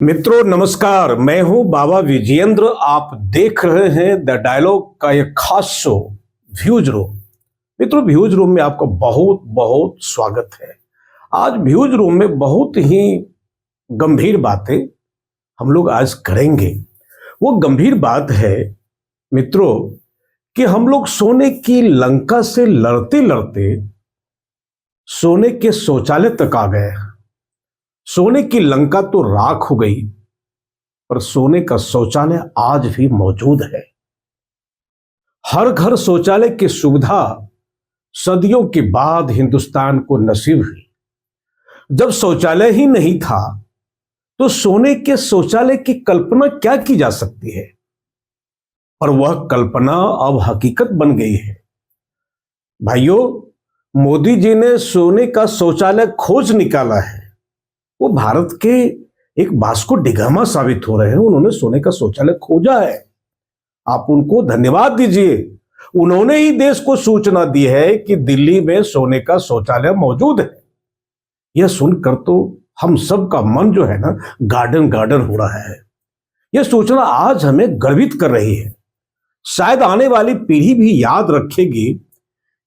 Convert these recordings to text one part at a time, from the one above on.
मित्रों नमस्कार, मैं हूं बाबा विजयेंद्र। आप देख रहे हैं द डायलॉग का एक खास शो व्यूज रूम। मित्रों, व्यूज रूम में आपका बहुत बहुत स्वागत है। आज व्यूज रूम में बहुत ही गंभीर बातें हम लोग आज करेंगे। वो गंभीर बात है मित्रों कि हम लोग सोने की लंका से लड़ते लड़ते सोने के शौचालय तक आ गए। सोने की लंका तो राख हो गई, पर सोने का शौचालय आज भी मौजूद है। हर घर शौचालय की सुविधा सदियों के बाद हिंदुस्तान को नसीब हुई। जब शौचालय ही नहीं था तो सोने के शौचालय की कल्पना क्या की जा सकती है, पर वह कल्पना अब हकीकत बन गई है। भाइयों, मोदी जी ने सोने का शौचालय खोज निकाला है। वो भारत के एक वास्को डिगामा साबित हो रहे हैं। उन्होंने सोने का शौचालय खोजा है। आप उनको धन्यवाद दीजिए। उन्होंने ही देश को सूचना दी है कि दिल्ली में सोने का शौचालय मौजूद है। यह सुनकर तो हम सब का मन जो है ना, गार्डन गार्डन हो रहा है। यह सूचना आज हमें गर्वित कर रही है। शायद आने वाली पीढ़ी भी याद रखेगी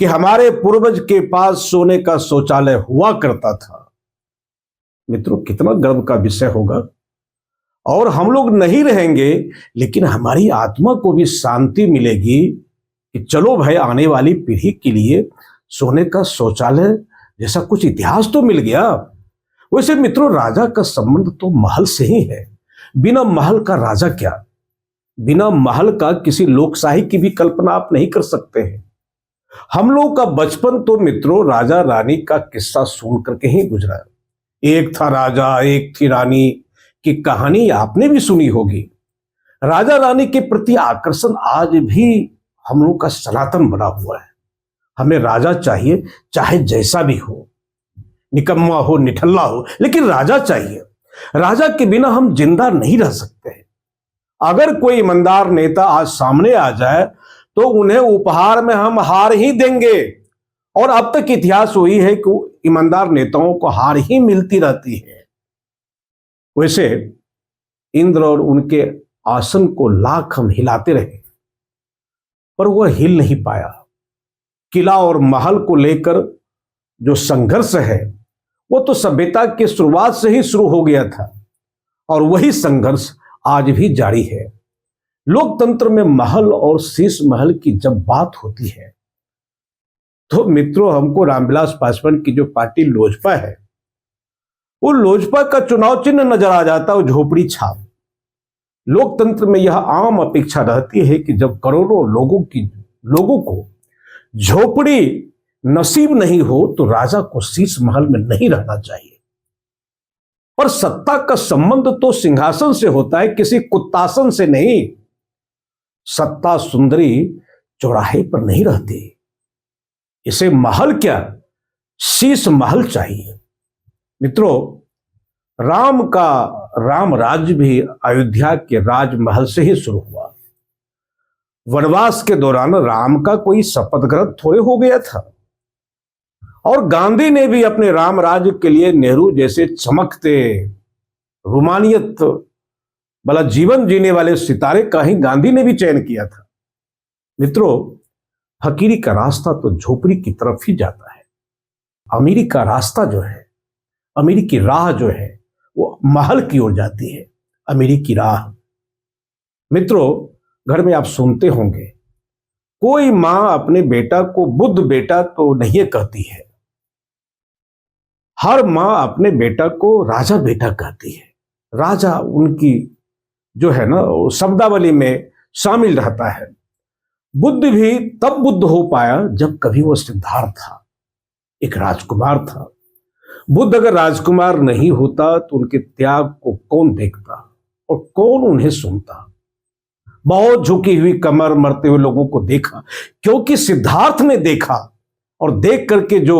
कि हमारे पूर्वज के पास सोने का शौचालय हुआ करता था। मित्रों, कितना गर्व का विषय होगा। और हम लोग नहीं रहेंगे, लेकिन हमारी आत्मा को भी शांति मिलेगी कि चलो भाई, आने वाली पीढ़ी के लिए सोने का शौचालय जैसा कुछ इतिहास तो मिल गया। वैसे मित्रों, राजा का संबंध तो महल से ही है। बिना महल का राजा क्या, बिना महल का किसी लोकशाही की भी कल्पना आप नहीं कर सकते हैं। हम लोग का बचपन तो मित्रों राजा रानी का किस्सा सुन करके ही गुजरा। एक था राजा, एक थी रानी की कहानी आपने भी सुनी होगी। राजा रानी के प्रति आकर्षण आज भी हम लोग का सनातन बना हुआ है। हमें राजा चाहिए, चाहे जैसा भी हो, निकम्मा हो, निठल्ला हो, लेकिन राजा चाहिए। राजा के बिना हम जिंदा नहीं रह सकते हैं। अगर कोई ईमानदार नेता आज सामने आ जाए तो उन्हें उपहार में हम हार ही देंगे। और अब तक इतिहास वही है कि ईमानदार नेताओं को हार ही मिलती रहती है। वैसे इंद्र और उनके आसन को लाख हम हिलाते रहे, पर वह हिल नहीं पाया। किला और महल को लेकर जो संघर्ष है वो तो सभ्यता की शुरुआत से ही शुरू हो गया था, और वही संघर्ष आज भी जारी है। लोकतंत्र में महल और शीश महल की जब बात होती है तो मित्रों, हमको रामविलास पासवान की जो पार्टी लोजपा है, वो लोजपा का चुनाव चिन्ह नजर आ जाता है, वो झोपड़ी छाप। लोकतंत्र में यह आम अपेक्षा रहती है कि जब करोड़ों लोगों को झोपड़ी नसीब नहीं हो तो राजा को शीश महल में नहीं रहना चाहिए। पर सत्ता का संबंध तो सिंहासन से होता है, किसी कुत्तासन से नहीं। सत्ता सुंदरी चौराहे पर नहीं रहती। इसे महल क्या, शीश महल चाहिए। मित्रों, राम राज्य भी अयोध्या के राजमहल से ही शुरू हुआ। वनवास के दौरान राम का कोई शपथ ग्रहण थोड़े हो गया था। और गांधी ने भी अपने राम राज्य के लिए नेहरू जैसे चमकते, रोमानियत वाला जीवन जीने वाले सितारे का ही गांधी ने भी चयन किया था। मित्रों, फकीरी का रास्ता तो झोपड़ी की तरफ ही जाता है। अमीरी का रास्ता जो है, अमीरी की राह जो है, वो महल की ओर जाती है। अमीरी की राह। मित्रों, घर में आप सुनते होंगे, कोई मां अपने बेटा को बुद्ध बेटा तो नहीं कहती है। हर मां अपने बेटा को राजा बेटा कहती है। राजा उनकी जो है ना, शब्दावली में शामिल रहता है। बुद्ध भी तब बुद्ध हो पाया जब कभी वो सिद्धार्थ था, एक राजकुमार था। बुद्ध अगर राजकुमार नहीं होता तो उनके त्याग को कौन देखता और कौन उन्हें सुनता। बहुत झुकी हुई कमर मरते हुए लोगों को देखा, क्योंकि सिद्धार्थ ने देखा, और देख करके जो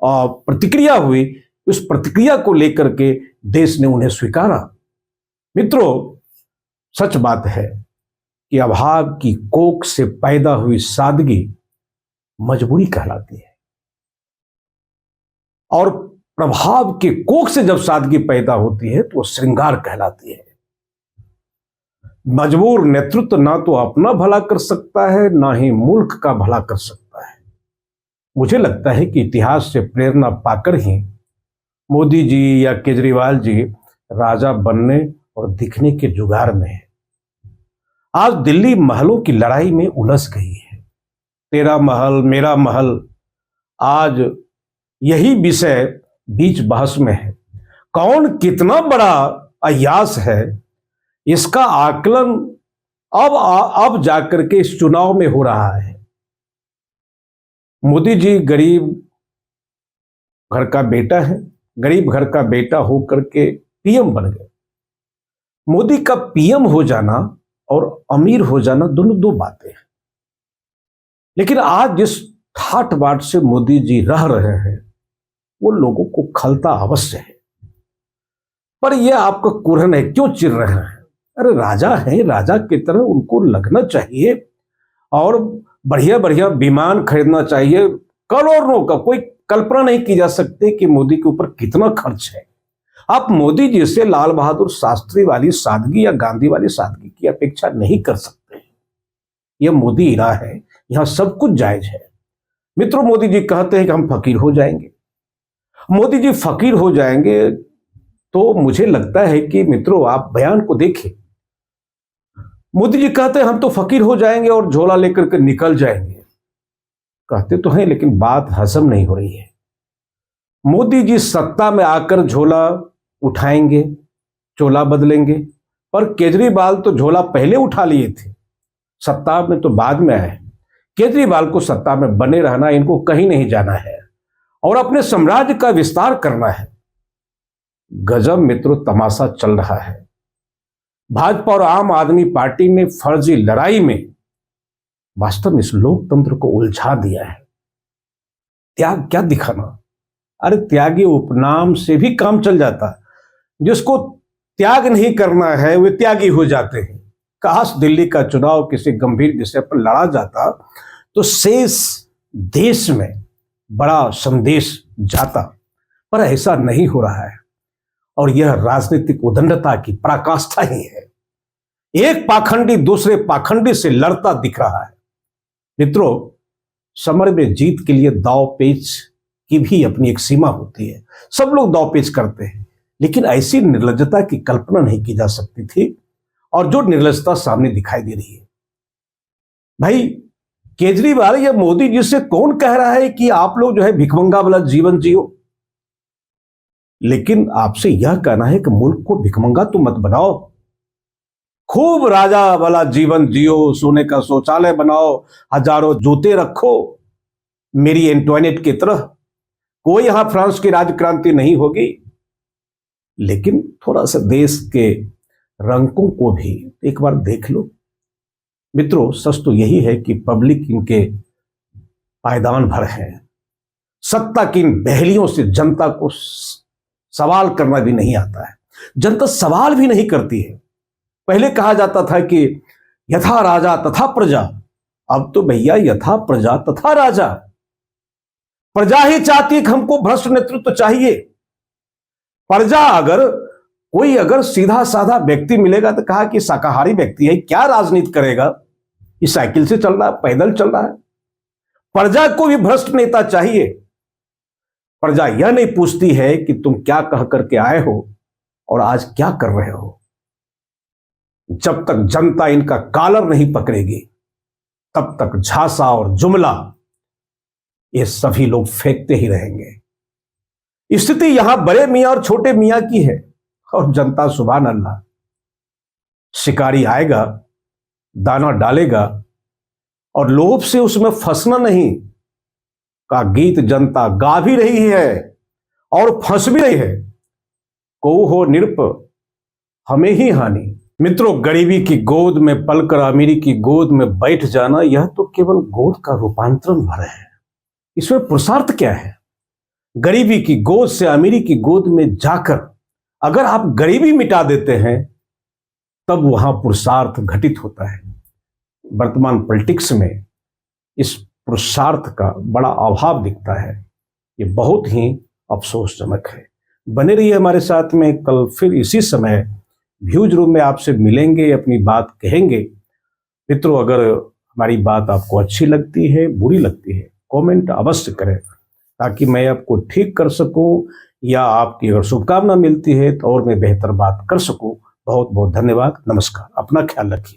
प्रतिक्रिया हुई, उस प्रतिक्रिया को लेकर के देश ने उन्हें स्वीकारा। मित्रों, सच बात है कि अभाव की कोख से पैदा हुई सादगी मजबूरी कहलाती है। और प्रभाव के कोख से जब सादगी पैदा होती है तो वो श्रृंगार कहलाती है। मजबूर नेतृत्व ना तो अपना भला कर सकता है ना ही मुल्क का भला कर सकता है। मुझे लगता है कि इतिहास से प्रेरणा पाकर ही मोदी जी या केजरीवाल जी राजा बनने और दिखने के जुगाड़ में है। आज दिल्ली महलों की लड़ाई में उलझ गई है। तेरा महल मेरा महल, आज यही विषय बीच बहस में है। कौन कितना बड़ा अय्यास है, इसका आकलन अब जाकर के इस चुनाव में हो रहा है। मोदी जी गरीब घर का बेटा है, गरीब घर का बेटा होकर के पीएम बन गए। मोदी का पीएम हो जाना और अमीर हो जाना दोनों दो बातें हैं। लेकिन आज जिस ठाट बाट से मोदी जी रह रहे हैं वो लोगों को खलता अवश्य है। पर यह आपका कुरहन है, क्यों चिर रहे हैं? अरे राजा है, राजा की तरह उनको लगना चाहिए और बढ़िया बढ़िया विमान खरीदना चाहिए। करोड़ों का, कोई कल्पना नहीं की जा सकती कि मोदी के ऊपर कितना खर्च है। आप मोदी जी से लाल बहादुर शास्त्री वाली सादगी या गांधी वाली सादगी की अपेक्षा नहीं कर सकते। यह मोदी इरा है, यहां सब कुछ जायज है। मित्रों, मोदी जी कहते हैं कि हम फकीर हो जाएंगे। मोदी जी फकीर हो जाएंगे तो मुझे लगता है कि मित्रों आप बयान को देखें। मोदी जी कहते हैं हम तो फकीर हो जाएंगे और झोला लेकर के निकल जाएंगे। कहते तो हैं लेकिन बात हजम नहीं हो रही है। मोदी जी सत्ता में आकर झोला उठाएंगे, चोला बदलेंगे, पर केजरीवाल तो झोला पहले उठा लिए थे, सत्ता में तो बाद में आए। केजरीवाल को सत्ता में बने रहना, इनको कहीं नहीं जाना है और अपने साम्राज्य का विस्तार करना है। गजब मित्रों तमाशा चल रहा है। भाजपा और आम आदमी पार्टी ने फर्जी लड़ाई में वास्तव में इस लोकतंत्र को उलझा दिया है। त्याग क्या दिखाना? अरे त्यागी उपनाम से भी काम चल जाता। जिसको त्याग नहीं करना है वे त्यागी हो जाते हैं। काश दिल्ली का चुनाव किसी गंभीर विषय पर लड़ा जाता तो शेष देश में बड़ा संदेश जाता, पर ऐसा नहीं हो रहा है और यह राजनीतिक उद्दंडता की पराकाष्ठा ही है। एक पाखंडी दूसरे पाखंडी से लड़ता दिख रहा है। मित्रों, समर में जीत के लिए दाव पेच की भी अपनी एक सीमा होती है। सब लोग दाव पेच करते हैं, लेकिन ऐसी निर्लज्जता की कल्पना नहीं की जा सकती थी और जो निर्लज्जता सामने दिखाई दे रही है। भाई केजरीवाल या मोदी जी से कौन कह रहा है कि आप लोग जो है भिखमंगा वाला जीवन जियो, लेकिन आपसे यह कहना है कि मुल्क को भिखमंगा तो मत बनाओ, खूब राजा वाला जीवन जियो, सोने का शौचालय बनाओ, हजारों जूते रखो मेरी एंटोनेट की तरह। कोई यहां फ्रांस की राजक्रांति नहीं होगी, लेकिन थोड़ा सा देश के रंगों को भी एक बार देख लो। मित्रों, सच तो यही है कि पब्लिक इनके पायदान भर है। सत्ता की इन बहलियों से जनता को सवाल करना भी नहीं आता है। जनता सवाल भी नहीं करती है। पहले कहा जाता था कि यथा राजा तथा प्रजा, अब तो भैया यथा प्रजा तथा राजा। प्रजा ही चाहती है कि हमको भ्रष्ट नेतृत्व चाहिए। प्रजा अगर सीधा साधा व्यक्ति मिलेगा तो कहा कि शाकाहारी व्यक्ति है, क्या राजनीति करेगा, ये साइकिल से चल रहा है, पैदल चल रहा है। प्रजा को भी भ्रष्ट नेता चाहिए। प्रजा यह नहीं पूछती है कि तुम क्या कह करके आए हो और आज क्या कर रहे हो। जब तक जनता इनका कॉलर नहीं पकड़ेगी तब तक झांसा और जुमला ये सभी लोग फेंकते ही रहेंगे। स्थिति यहां बड़े मियां और छोटे मियां की है और जनता सुभान अल्लाह। शिकारी आएगा, दाना डालेगा और लोभ से उसमें फंसना नहीं का गीत जनता गा भी रही है और फंस भी रही है। को हो निरप हमें ही हानि। मित्रों, गरीबी की गोद में पलकर अमीरी की गोद में बैठ जाना, यह तो केवल गोद का रूपांतरण भर है। इसमें पुरुषार्थ क्या है? गरीबी की गोद से अमीरी की गोद में जाकर अगर आप गरीबी मिटा देते हैं तब वहां पुरुषार्थ घटित होता है। वर्तमान पॉलिटिक्स में इस पुरुषार्थ का बड़ा अभाव दिखता है। ये बहुत ही अफसोसजनक है। बने रहिए हमारे साथ में, कल फिर इसी समय व्यूज रूम में आपसे मिलेंगे, अपनी बात कहेंगे। मित्रों, अगर हमारी बात आपको अच्छी लगती है, बुरी लगती है, कमेंट अवश्य करें ताकि मैं आपको ठीक कर सकूं, या आपकी अगर शुभकामना मिलती है तो और मैं बेहतर बात कर सकूं। बहुत बहुत धन्यवाद। नमस्कार। अपना ख्याल रखिए।